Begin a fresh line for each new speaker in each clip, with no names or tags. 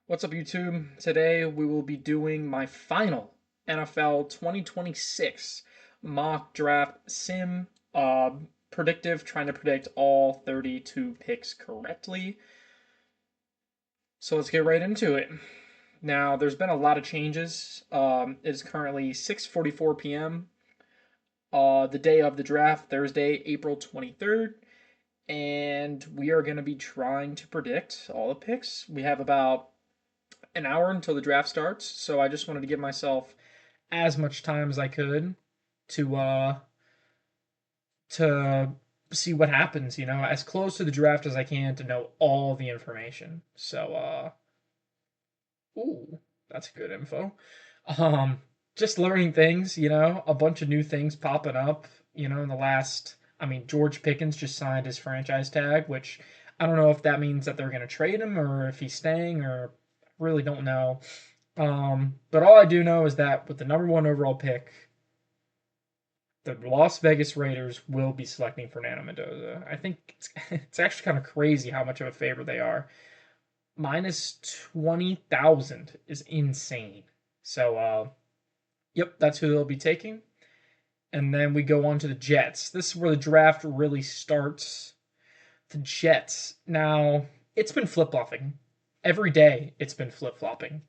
What's up, YouTube? Today we will be doing my final NFL 2026 mock draft sim predictive, trying to predict all 32 picks correctly. So let's get right into it. Now, there's been a lot of changes. It is currently 6:44 p.m. The day of the draft, Thursday, April 23rd, and we are going to be trying to predict all the picks. We have about an hour until the draft starts, so I just wanted to give myself as much time as I could to to see what happens, as close to the draft as I can to know all the information. So ooh, that's good info. Um just learning things, a bunch of new things popping up, in the last George Pickens just signed his franchise tag, which I don't know if that means that they're going to trade him or if he's staying or really don't know. But all I do know is that with the number one overall pick, the Las Vegas Raiders will be selecting Fernando Mendoza. I think it's actually kind of crazy how much of a favorite they are. Minus 20,000 is insane. So, yep, that's who they'll be taking. And then we go on to the Jets. This is where the draft really starts. The Jets. Now, it's been flip flopping. Every day, it's been flip flopping.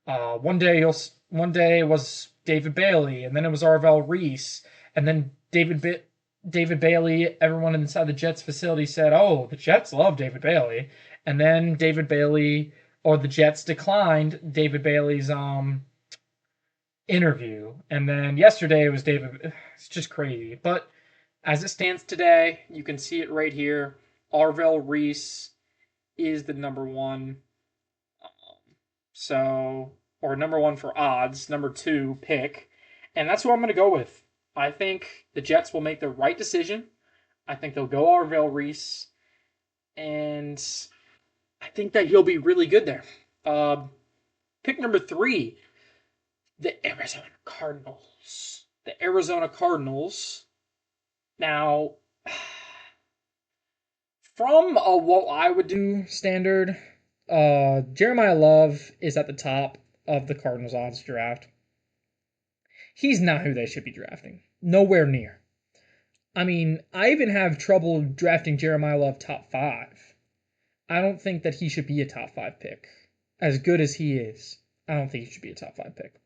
One day it was David Bailey, and then it was Arvell Reese, and then David Bailey. Everyone inside the Jets facility said, "Oh, the Jets love David Bailey," and then David Bailey or the Jets declined David Bailey's interview, and then yesterday it was David. It's just crazy, but as it stands today, you can see it right here. Arvell Reese is the number one. So, or number one for odds, number two pick. And that's what I'm going to go with. I think the Jets will make the right decision. I think they'll go Arvell Reese. And I think that he'll be really good there. Pick number three, the Arizona Cardinals. The Arizona Cardinals. Now, from a what I would do standard, Jeremiah Love is at the top of the Cardinals odds draft. He's not who they should be drafting. Nowhere near. I even have trouble drafting Jeremiah Love top five. I don't think that he should be a top five pick. As good as he is, I don't think he should be a top five pick.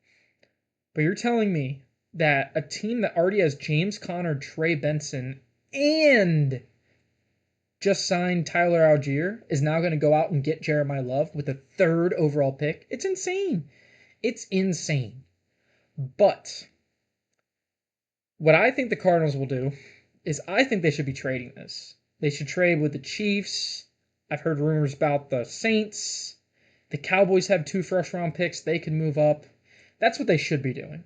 But you're telling me that a team that already has James Conner, Trey Benson, and just signed Tyler Algier is now going to go out and get Jeremiah Love with the third overall pick? It's insane. It's insane. But what I think the Cardinals will do is I think they should be trading this. They should trade with the Chiefs. I've heard rumors about the Saints. The Cowboys have two first round picks. They can move up. That's what they should be doing.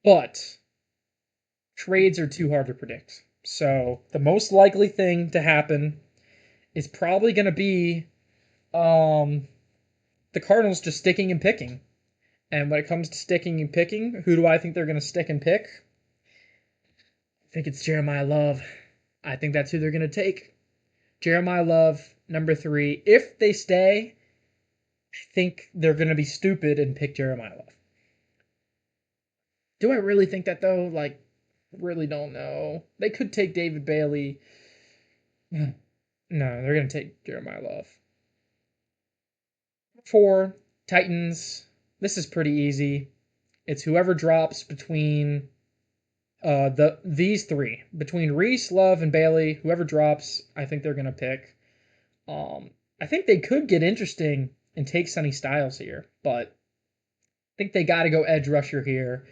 But trades are too hard to predict. So the most likely thing to happen is probably going to be the Cardinals just sticking and picking. And when it comes to sticking and picking, who do I think they're going to stick and pick? I think it's Jeremiah Love. I think that's who they're going to take. Jeremiah Love, number three. If they stay, I think they're going to be stupid and pick Jeremiah Love. Do I really think that, though? Really don't know. They could take David Bailey. No, they're going to take Jeremiah Love. Four, Titans. This is pretty easy. It's whoever drops between these three. Between Reese, Love, and Bailey, whoever drops, I think they're going to pick. I think they could get interesting and take Sonny Styles here, but I think they got to go edge rusher here.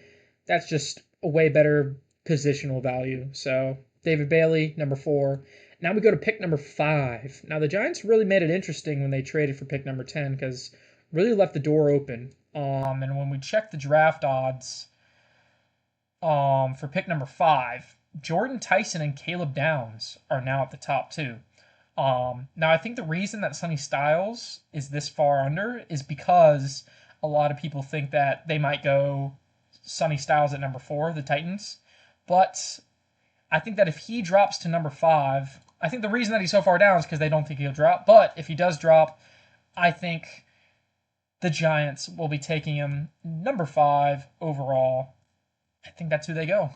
That's just a way better positional value. So David Bailey, number four. Now we go to pick number five. Now the Giants really made it interesting when they traded for pick number 10 because really left the door open. And when we check the draft odds for pick number five, Jordan Tyson and Caleb Downs are now at the top two. Now I think the reason that Sonny Styles is this far under is because a lot of people think that they might go Sonny Styles at number four, the Titans. But I think that if he drops to number five, I think the reason that he's so far down is because they don't think he'll drop. But if he does drop, I think The Giants will be taking him number 5 overall. I think that's who they go.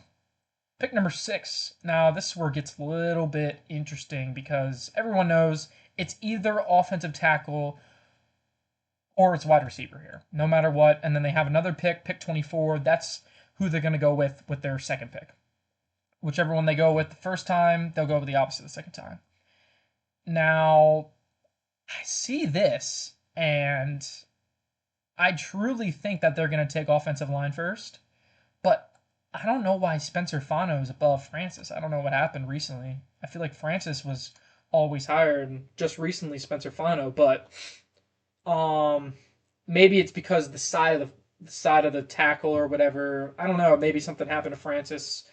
Pick number 6. Now, this is where it gets a little bit interesting because everyone knows it's either offensive tackle or it's wide receiver here, no matter what. And then they have another pick 24. That's who they're going to go with their second pick. Whichever one they go with the first time, they'll go with the opposite the second time. Now, I see this, and I truly think that they're going to take offensive line first, but I don't know why Spencer Fano is above Francis. I don't know what happened recently. I feel like Francis was always higher, and just recently Spencer Fano, but maybe it's because the side of the tackle or whatever. I don't know. Maybe something happened to Francis,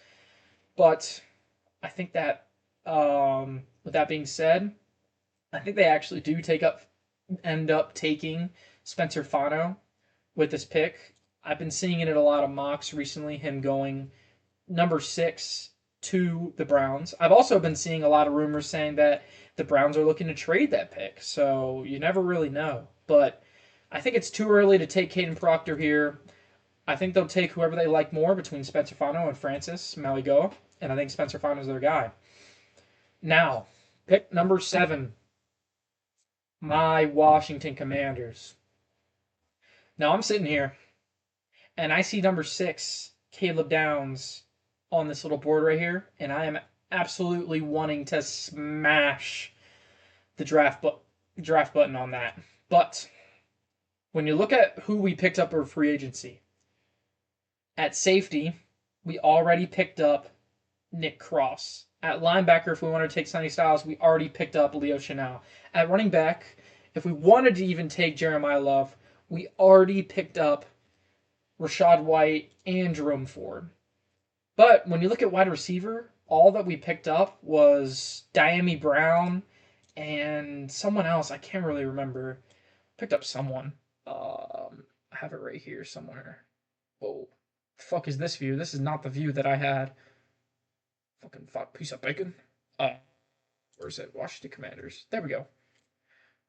but I think that with that being said, I think they actually do end up taking Spencer Fano with this pick. I've been seeing it in a lot of mocks recently, him going number 6 to the Browns. I've also been seeing a lot of rumors saying that the Browns are looking to trade that pick, so you never really know. But I think it's too early to take Caden Proctor here. I think they'll take whoever they like more between Spencer Fano and Francis Maligoa, and I think Spencer Fano is their guy. Now, pick number 7, my Washington Commanders. Now I'm sitting here, and I see number 6, Caleb Downs, on this little board right here, and I am absolutely wanting to smash the draft button on that. But when you look at who we picked up for free agency, at safety, we already picked up Nick Cross. At linebacker, if we want to take Sonny Styles, we already picked up Leo Chenal. At running back, if we wanted to even take Jeremiah Love, we already picked up Rachaad White and Jerome Ford. But when you look at wide receiver, all that we picked up was Dyami Brown and someone else. I can't really remember. Picked up someone. I have it right here somewhere. Whoa. The fuck is this view? This is not the view that I had. Fucking fuck piece of bacon. Where's it? Washington Commanders. There we go.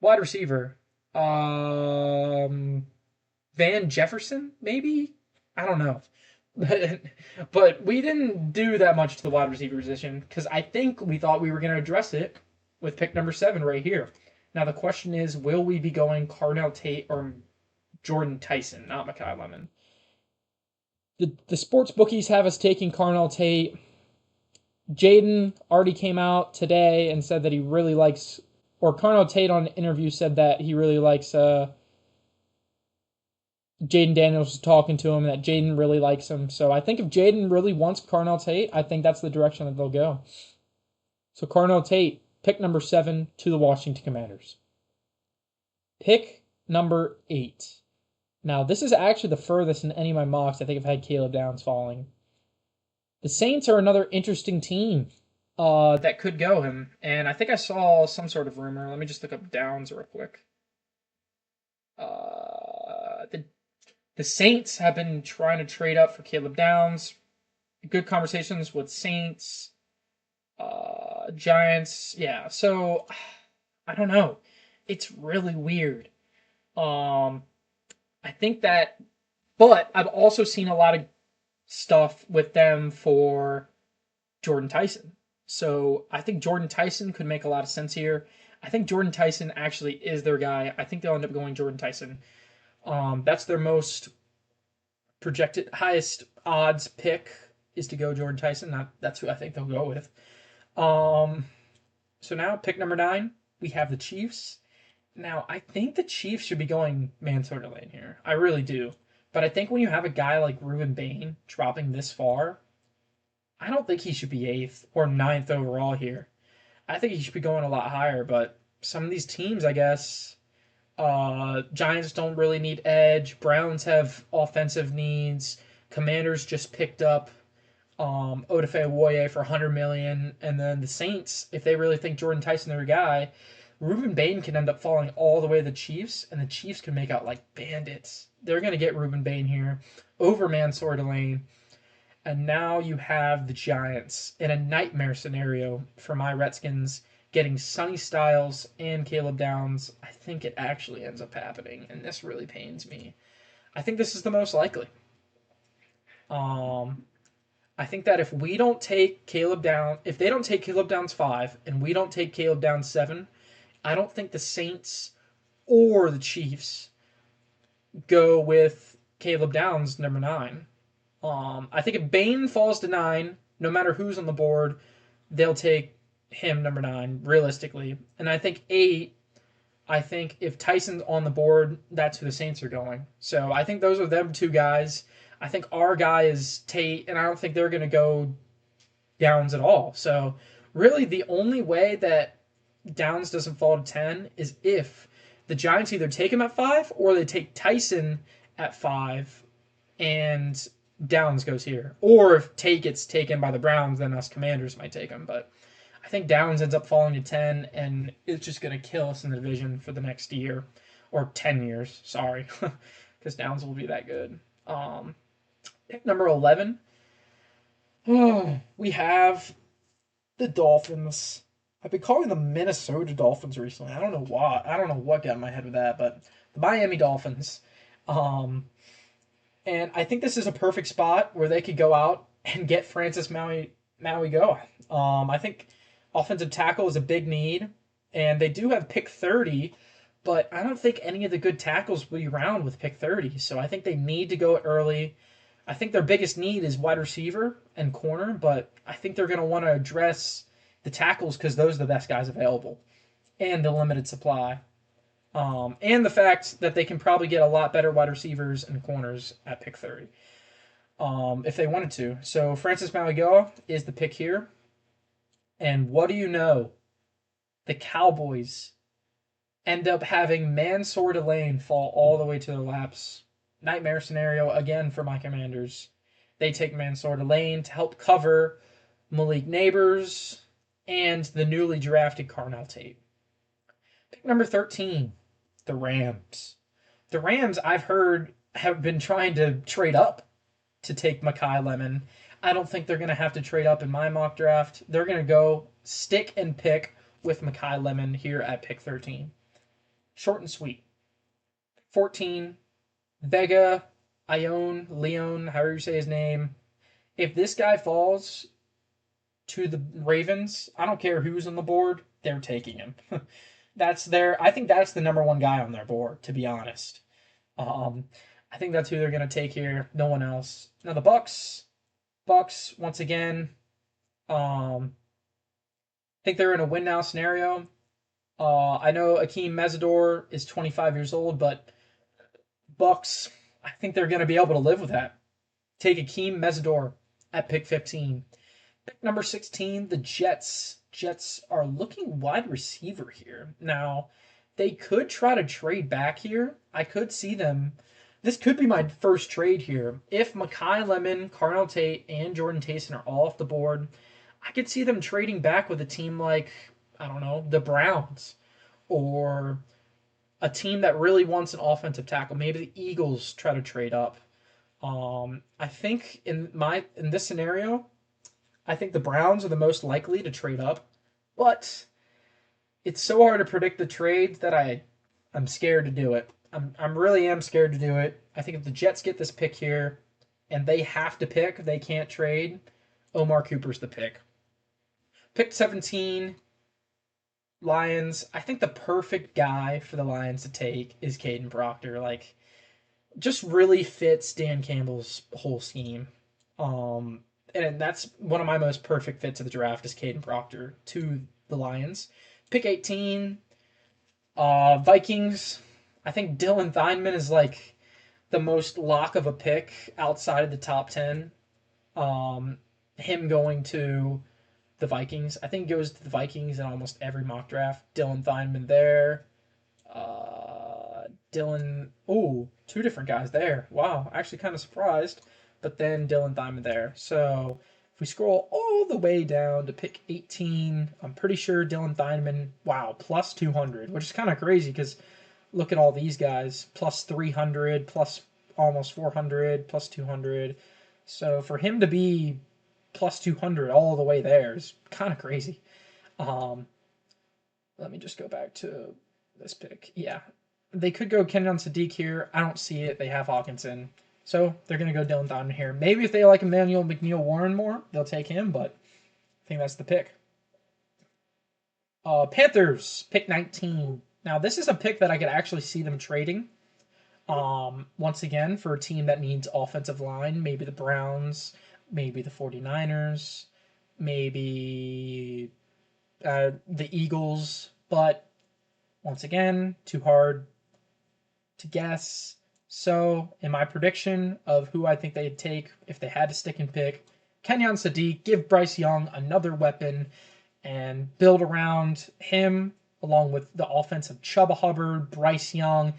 Wide receiver. Van Jefferson, maybe? I don't know. But we didn't do that much to the wide receiver position because I think we thought we were going to address it with pick number 7 right here. Now the question is, will we be going Carnell Tate or Jordan Tyson, not Mekhi Lemon? The sports bookies have us taking Carnell Tate. Jaden already came out today and said that he really likes, or Carnell Tate on an interview said that he really likes Jaden Daniels was talking to him, that Jaden really likes him. So I think if Jaden really wants Carnell Tate, I think that's the direction that they'll go. So Carnell Tate, pick number 7 to the Washington Commanders. Pick number 8. Now, this is actually the furthest in any of my mocks I think I've had Caleb Downs falling. The Saints are another interesting team that could go him. And I think I saw some sort of rumor. Let me just look up Downs real quick. The Saints have been trying to trade up for Caleb Downs. Good conversations with Saints, Giants. Yeah, so I don't know. It's really weird. I think that, but I've also seen a lot of stuff with them for Jordan Tyson. So I think Jordan Tyson could make a lot of sense here. I think Jordan Tyson actually is their guy. I think they'll end up going Jordan Tyson. That's their most projected, highest odds pick is to go Jordan Tyson. That's who I think they'll go with. So now pick number 9, we have the Chiefs. Now, I think the Chiefs should be going Mansour Lane here. I really do. But I think when you have a guy like Ruben Bain dropping this far, I don't think he should be 8th or 9th overall here. I think he should be going a lot higher, but some of these teams, I guess, Giants don't really need edge. Browns have offensive needs. Commanders just picked up Odafe Owoye for $100 million. And then the Saints, if they really think Jordan Tyson their guy, Ruben Bain can end up falling all the way to the Chiefs, and the Chiefs can make out like bandits. They're going to get Ruben Bain here over Mansour Lane. And now you have the Giants in a nightmare scenario for my Redskins getting Sonny Styles and Caleb Downs, I think it actually ends up happening, and this really pains me. I think this is the most likely. Um, I think that if we don't take Caleb Down, if they don't take Caleb Downs 5 and we don't take Caleb Downs 7, I don't think the Saints or the Chiefs go with Caleb Downs number 9. I think if Bain falls to 9, no matter who's on the board, they'll take him number 9 realistically. And I think 8, I think if Tyson's on the board, that's who the Saints are going. So I think those are them two guys. I think our guy is Tate, and I don't think they're going to go Downs at all. So really, the only way that Downs doesn't fall to 10 is if the Giants either take him at 5 or they take Tyson at 5 and Downs goes here. Or if Tate gets taken by the Browns, then us Commanders might take him. But I think Downs ends up falling to 10, and it's just going to kill us in the division for the next year. Or 10 years, sorry. Because Downs will be that good. Pick number 11. Oh, we have the Dolphins. I've been calling them Minnesota Dolphins recently. I don't know why. I don't know what got in my head with that, but the Miami Dolphins. And I think this is a perfect spot where they could go out and get Francis Mauigoa. I think offensive tackle is a big need, and they do have pick 30, but I don't think any of the good tackles will be around with pick 30. So I think they need to go early. I think their biggest need is wide receiver and corner, but I think they're going to want to address the tackles because those are the best guys available and the limited supply. And the fact that they can probably get a lot better wide receivers and corners at pick 30 if they wanted to. So Francis Mauigoa is the pick here. And what do you know? The Cowboys end up having Mansour Delane fall all the way to their laps. Nightmare scenario again for my Commanders. They take Mansour Delane to help cover Malik Neighbors and the newly drafted Carnell Tate. Pick number 13, the Rams. The Rams, I've heard, have been trying to trade up to take Makai Lemon. I don't think they're going to have to trade up in my mock draft. They're going to go stick and pick with Makai Lemon here at pick 13. Short and sweet. 14, Vega, Leon, however you say his name. If this guy falls to the Ravens, I don't care who's on the board, they're taking him. I think that's the number one guy on their board, to be honest. I think that's who they're gonna take here. No one else. Now the Bucks once again. I think they're in a win now scenario. I know Akeem Mesidor is 25 years old, but Bucks, I think they're gonna be able to live with that. Take Akeem Mesidor at pick 15. Pick number 16, the Jets. Jets are looking wide receiver here. Now, they could try to trade back here. I could see them. This could be my first trade here. If Makai Lemon, Carnell Tate, and Jordan Taysom are all off the board, I could see them trading back with a team like, I don't know, the Browns or a team that really wants an offensive tackle. Maybe the Eagles try to trade up. I think in this scenario, I think the Browns are the most likely to trade up, but it's so hard to predict the trades that I'm scared to do it. I'm really am scared to do it. I think if the Jets get this pick here and they have to pick, they can't trade, Omar Cooper's the pick. Pick 17, Lions. I think the perfect guy for the Lions to take is Caden Proctor. Like, just really fits Dan Campbell's whole scheme. And that's one of my most perfect fits of the draft is Caden Proctor to the Lions. Pick 18, Vikings. I think Dylan Theinman is like the most lock of a pick outside of the top 10. Him going to the Vikings. I think he goes to the Vikings in almost every mock draft. Dylan Theinman there. Two different guys there. Wow, actually kind of surprised. But then Dylan Theinman there. So if we scroll all the way down to pick 18, I'm pretty sure Dylan Theinman, wow, plus 200, which is kind of crazy because look at all these guys, plus 300, plus almost 400, plus 200. So for him to be plus 200 all the way there is kind of crazy. Let me just go back to this pick. Yeah. They could go Kenyon Sadiq here. I don't see it. They have Hawkinson. So they're going to go Dylan Donovan here. Maybe if they like Emmanuel McNeil Warren more, they'll take him, but I think that's the pick. Panthers, pick 19. Now, this is a pick that I could actually see them trading. Once again, for a team that needs offensive line, maybe the Browns, maybe the 49ers, maybe the Eagles, but once again, too hard to guess. So, in my prediction of who I think they'd take if they had to stick and pick, Kenyon Sadiq, give Bryce Young another weapon and build around him along with the offense of Chuba Hubbard, Bryce Young,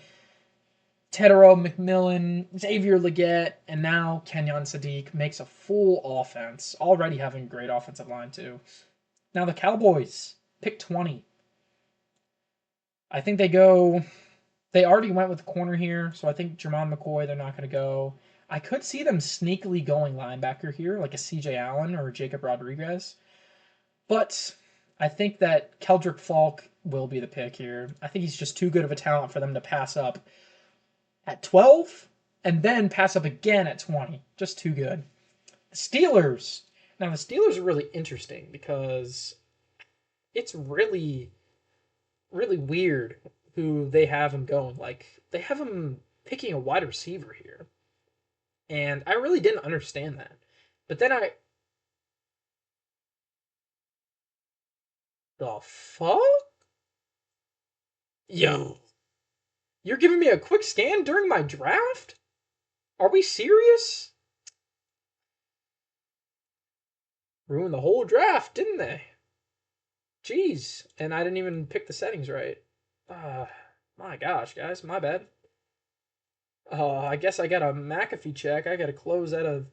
Tedero McMillan, Xavier Legette, and now Kenyon Sadiq makes a full offense, already having a great offensive line too. Now the Cowboys, pick 20. I think they already went with the corner here, so I think Jermon McCoy, they're not going to go. I could see them sneakily going linebacker here, like a CJ Allen or Jacob Rodriguez. But I think that Keldrick Falk will be the pick here. I think he's just too good of a talent for them to pass up at 12 and then pass up again at 20. Just too good. The Steelers. Now, the Steelers are really interesting because it's really, really weird who they have him going. Like, they have him picking a wide receiver here. And I really didn't understand that. But then the fuck? Yo. You're giving me a quick scan during my draft? Are we serious? Ruined the whole draft, didn't they? Jeez. And I didn't even pick the settings right. My gosh, guys, my bad. I guess I got a McAfee check. I gotta close out of.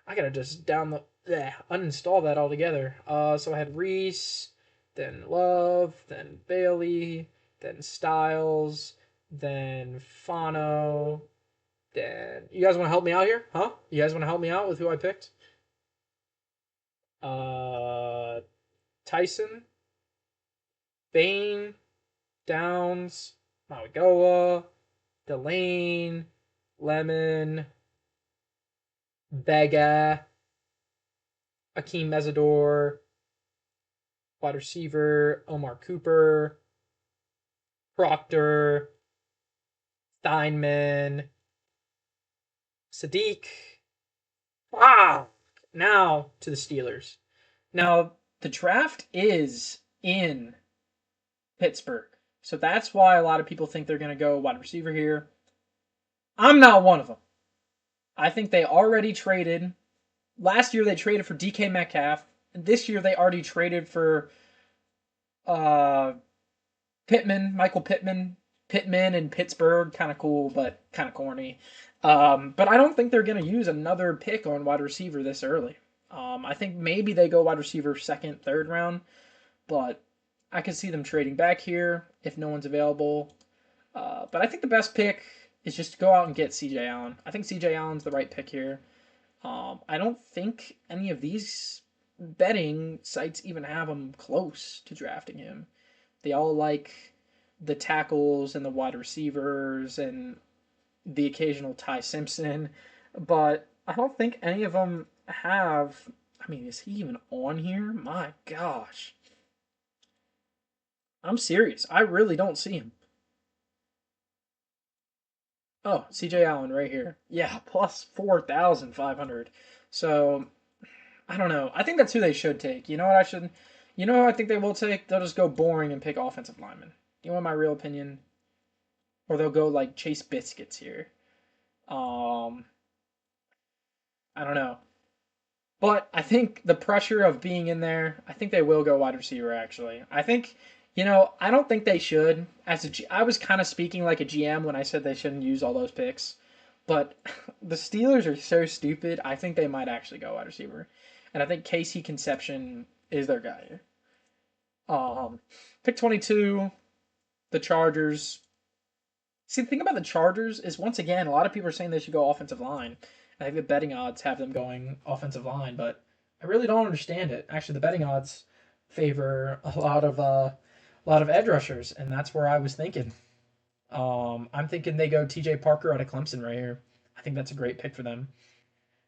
I gotta just uninstall that altogether. So I had Reese, then Love, then Bailey, then Styles, then Fano, then. You guys want to help me out here? Huh? You guys want to help me out with who I picked? Uh, Tyson, Bain, Downs, Mawagoa, Delane, Lemon, Vega, Akeem Mesidor, wide receiver, Omar Cooper, Proctor, Steinman, Sadiq. Now to the Steelers. Now, the draft is in Pittsburgh. So that's why a lot of people think they're going to go wide receiver here. I'm not one of them. I think they already traded. Last year they traded for DK Metcalf. And this year they already traded for Michael Pittman in Pittsburgh. Kind of cool, but kind of corny. But I don't think they're going to use another pick on wide receiver this early. I think maybe they go wide receiver second, third round. But I could see them trading back here if no one's available. But I think the best pick is just to go out and get CJ Allen. I think CJ Allen's the right pick here. I don't think any of these betting sites even have him close to drafting him. They all like the tackles and the wide receivers and the occasional Ty Simpson, but I don't think any of them have. I mean, is he even on here? My gosh. I'm serious. I really don't see him. Oh, CJ Allen right here. Yeah, plus 4,500. So, I don't know. I think that's who they should take. You know what I should. You know who I think they will take? They'll just go boring and pick offensive linemen. You want my real opinion? Or they'll go like Chase Biscuits here. Um, I don't know. But I think the pressure of being in there, I think they will go wide receiver. Actually, I think I don't think they should. I was kind of speaking like a GM when I said they shouldn't use all those picks, but the Steelers are so stupid. I think they might actually go wide receiver, and I think Casey Conception is their guy. Pick 22, the Chargers. See, the thing about the Chargers is, once again, a lot of people are saying they should go offensive line. I think the betting odds have them going offensive line, but I really don't understand it. Actually, the betting odds favor a A lot of edge rushers, and that's where I was thinking. I'm thinking they go TJ Parker out of Clemson right here. I think that's a great pick for them.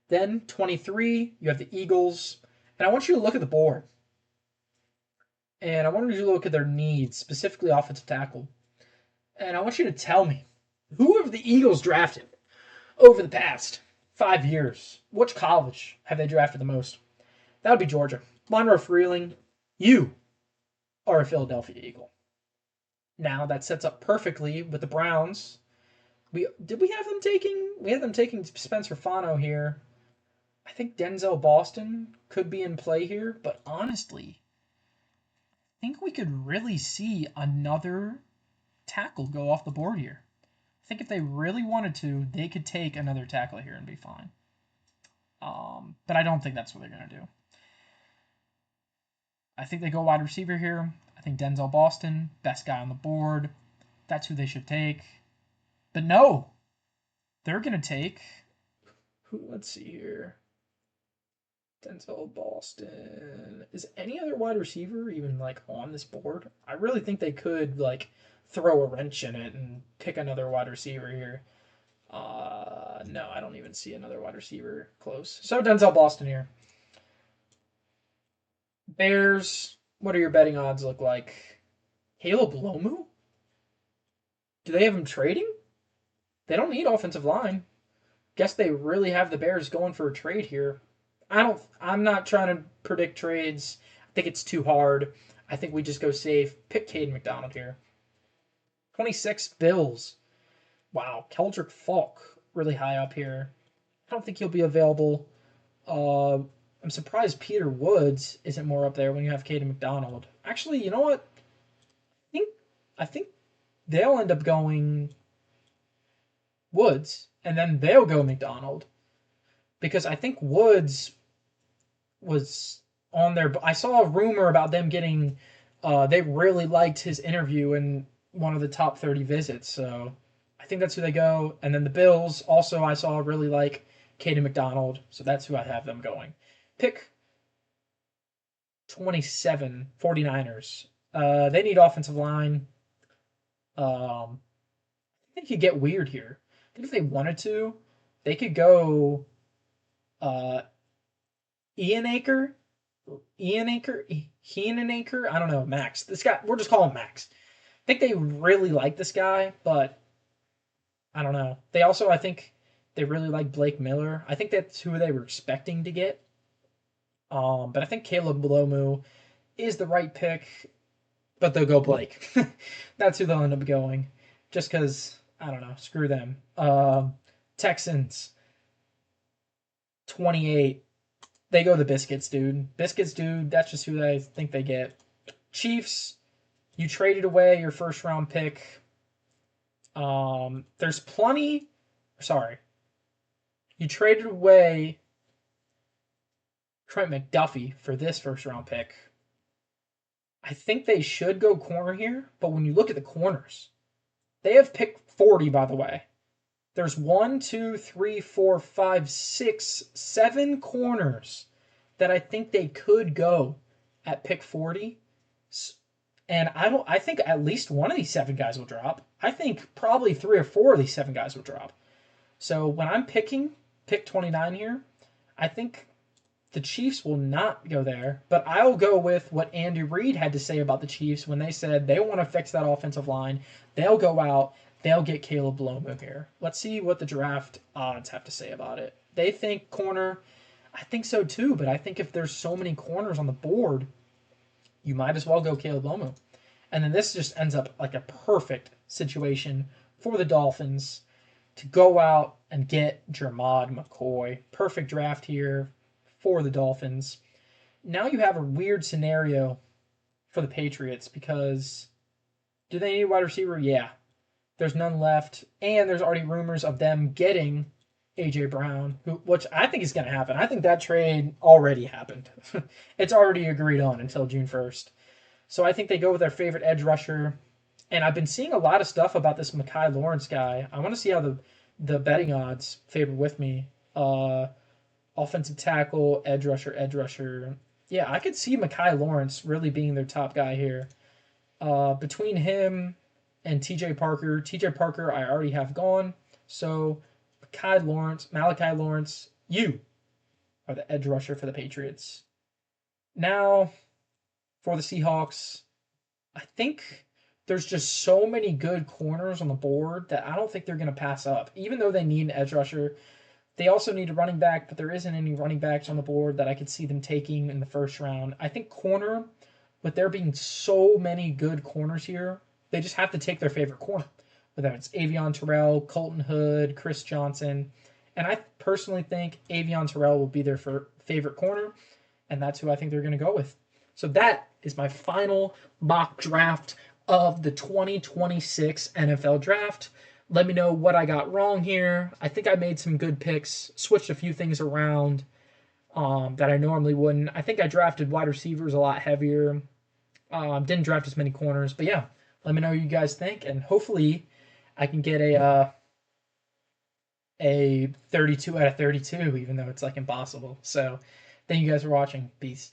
Then 23, you have the Eagles. And I want you to look at the board. And I want you to look at their needs, specifically offensive tackle. And I want you to tell me, who have the Eagles drafted over the past 5 years? Which college have they drafted the most? That would be Georgia. Monroe Freeling, you are a Philadelphia Eagle. Now that sets up perfectly with the Browns. We have them taking? We had them taking Spencer Fano here. I think Denzel Boston could be in play here, but honestly, I think we could really see another tackle go off the board here. I think if they really wanted to, they could take another tackle here and be fine. But I don't think that's what they're going to do. I think they go wide receiver here. I think Denzel Boston, best guy on the board. That's who they should take. But no, they're going to take. Let's see here. Denzel Boston. Is any other wide receiver even like on this board? I really think they could like throw a wrench in it and pick another wide receiver here. No, I don't even see another wide receiver close. So Denzel Boston here. Bears. What are your betting odds look like? Caleb Lomu? Do they have him trading? They don't need offensive line. Guess they really have the Bears going for a trade here. I'm not trying to predict trades. I think it's too hard. I think we just go safe. Pick Caden McDonald here. 26 Bills. Wow, Keldrick Falk really high up here. I don't think he'll be available. I'm surprised Peter Woods isn't more up there when you have Caden McDonald. Actually, you know what? I think they'll end up going Woods, and then they'll go McDonald. Because I think Woods was on there. I saw a rumor about them getting. They really liked his interview in one of the top 30 visits, so I think that's who they go. And then the Bills also I saw really like Caden McDonald, so that's who I have them going. Pick 27 49ers. They need offensive line. I think you could get weird here. I think if they wanted to, they could go Ian Acre. I don't know, Max. This guy, we're just calling him Max. I think they really like this guy, but I don't know. They also, I think, they really like Blake Miller. I think that's who they were expecting to get. But I think Caleb Lomu is the right pick, but they'll go Blake. That's who they'll end up going, just because I don't know. Screw them. Texans 28. They go the Biscuits, dude. Biscuits, dude. That's just who I think they get. Chiefs. You traded away your first round pick. There's plenty. Sorry. You traded away Trent McDuffie for this first round pick. I think they should go corner here, but when you look at the corners, they have pick 40, by the way. There's 1, 2, 3, 4, 5, 6, 7 corners that I think they could go at pick 40. And I think at least one of these 7 guys will drop. I think probably 3 or 4 of these 7 guys will drop. So when I'm picking pick 29 here, I think the Chiefs will not go there, but I'll go with what Andy Reid had to say about the Chiefs when they said they want to fix that offensive line. They'll go out. They'll get Caleb Lomu here. Let's see what the draft odds have to say about it. They think corner. I think so too, but I think if there's so many corners on the board, you might as well go Caleb Lomu. And then this just ends up like a perfect situation for the Dolphins to go out and get Jermod McCoy. Perfect draft here for the Dolphins. Now you have a weird scenario for the Patriots because do they need a wide receiver? Yeah. There's none left. And there's already rumors of them getting A.J. Brown, which I think is going to happen. I think that trade already happened. It's already agreed on until June 1st. So I think they go with their favorite edge rusher. And I've been seeing a lot of stuff about this Mekhi Lawrence guy. I want to see how the betting odds favor with me. Offensive tackle, edge rusher. Yeah, I could see Mekhi Lawrence really being their top guy here. Between him and TJ Parker, I already have gone. So Malachi Lawrence, you are the edge rusher for the Patriots. Now, for the Seahawks, I think there's just so many good corners on the board that I don't think they're going to pass up. Even though they need an edge rusher, they also need a running back, but there isn't any running backs on the board that I could see them taking in the first round. I think corner, with there being so many good corners here, they just have to take their favorite corner. Whether it's Avion Terrell, Colton Hood, Chris Johnson. And I personally think Avion Terrell will be their favorite corner, and that's who I think they're going to go with. So that is my final mock draft of the 2026 NFL Draft. Let me know what I got wrong here. I think I made some good picks, switched a few things around that I normally wouldn't. I think I drafted wide receivers a lot heavier. Didn't draft as many corners, but yeah, let me know what you guys think, and hopefully I can get a 32 out of 32, even though it's like impossible. So thank you guys for watching. Peace.